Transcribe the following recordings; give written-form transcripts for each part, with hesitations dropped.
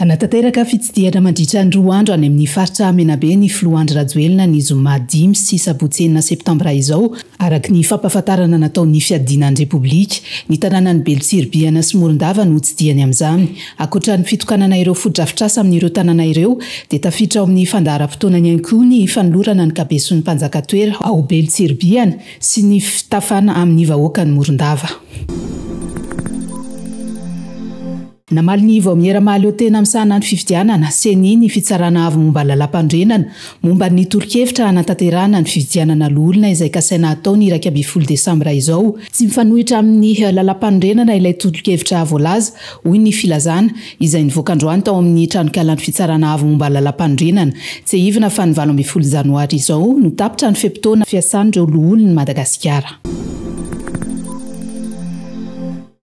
Anatanteraka fitsidihana mandritra ny 2 andro any amin'ny faritra Menabe ny Filohandry Rajoelina ny zoma 5 sy sabotsy 9 septambra izao araka ny fampahafantarana nataon'ny fiadinan'ny Repoblika. Ny tanànan'ny Belotsirbiana sy Morondava no tsidihany amin'izany. Ankoatra ny fitokanana ireo fodrafitrasa amin'ireo tanàna ireo dia tafiditra ao amin'ny fandaharam-potoana ihany koa ny fanolorana ny kabeson'ny mpanjakatoera ao Belotsirbiana sy ny fitafana amin'ny vahoaka ny Morondava. Namaly ny vao miera-maly ao tena misahana ny fifidianana seny ny fitsarana avy momba lalam-pandrenana momba ny torohevitra hanatanterahana ny fifidianana loholona izay kasaina atao ny 20 Desambra izao. Tsy mifanohitra amin'ny lalam-pandrenana ilay torohevitra voalaza hoy ny filazana izay nivoaka androany tao amin'ny tranokalan'ny fitsarana avy momba lalam-pandrenana. Tsy hivina fa ny 20 Janoary izao no tapitra ny feim-potoana fiasan'ireo loholona Madagasikara.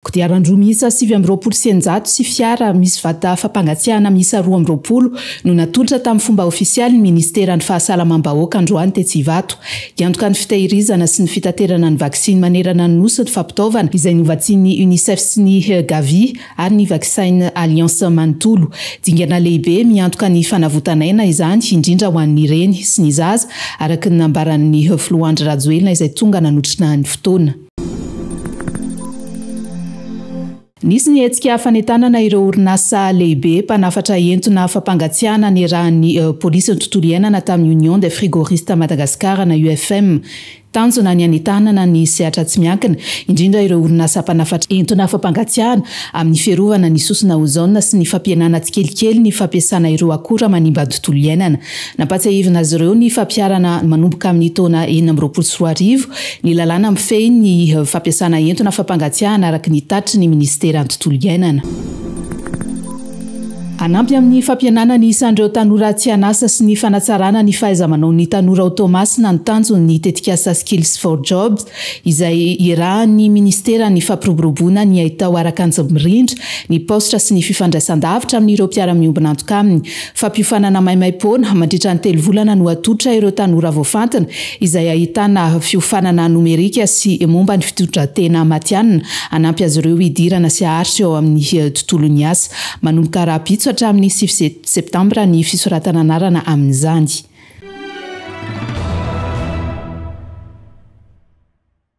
Kodiaran-droa miisa 720 sy fiara misy vata fampangatsiahana miisa 220 no natolotra tamin'ny fomba ofisialy ny Ministeran'ny Fahasalamam-bahoaka androany Tetsivato. Hiantoka ny fitahirizana sy ny fitaterana ny vaksiny manerana ny nosy ny fampitaovana izay novatsian'ny UNICEF sy ny Gavi ary ny vaksiny Alliance Manontolo. Dingana lehibe miantoka ny fanavotanaina izany indrindra ho an'ny reny sy ny zaza araka ny nambaran'ny Filohandry Rajoelina izay tonga nanotrina ny fotoana. Nisy ny hetsika fanetanana ireo orinasa lehibe mpanafatra entona fampangatsiahana ny rahan'ny polisy ny tontolo iainana tamin'ny Union des Frigoristes Madagascar na UFM. Tanjona ny anetanana ny sehatra tsy miankina indrindra ireo orinasa mpanafatra entona fampangatsiahana amin'ny fiarovana ny sosona ozona sy ny fampihenana tsikelikely ny fampiasana ireo akora manimba ny tontolo iainana. Nampatsiahivina azy ireo ny fampiarana manomboka amin'ny taona 2024 ny lalàna mifehy ny fampiasana entona fampangatsiahana araka ny tatitry ny Ministeran'ny tontolo iainana. Anampy amin'ny fampianana ny isan'ireo tanora tsy anasa sy ny fanatsarana ny fahaiza-manao ny tanora automasina ny tanjony tetikasa Skills for Jobs izay irahan'ny Ministeran'ny fampiroboroboana ny ahitao arakanjo mirindra ny postra sy ny fifandraisan-davitra amin'ireo mpiara-miombina antoka aminy. Fampiofanana maimai-poana mandritra ny 3 volana no atolotra ireo tanora voafantina izay ahitana fiofanana nomerika sy momba ny fitondratena matianina. Anampy azy ireo hidirana sy aharitra eo amin'ny tontolon'ny asa. Manomboka raha-pitso hatramin'ny 7 septambra ny fisoratana anarana amin'izany.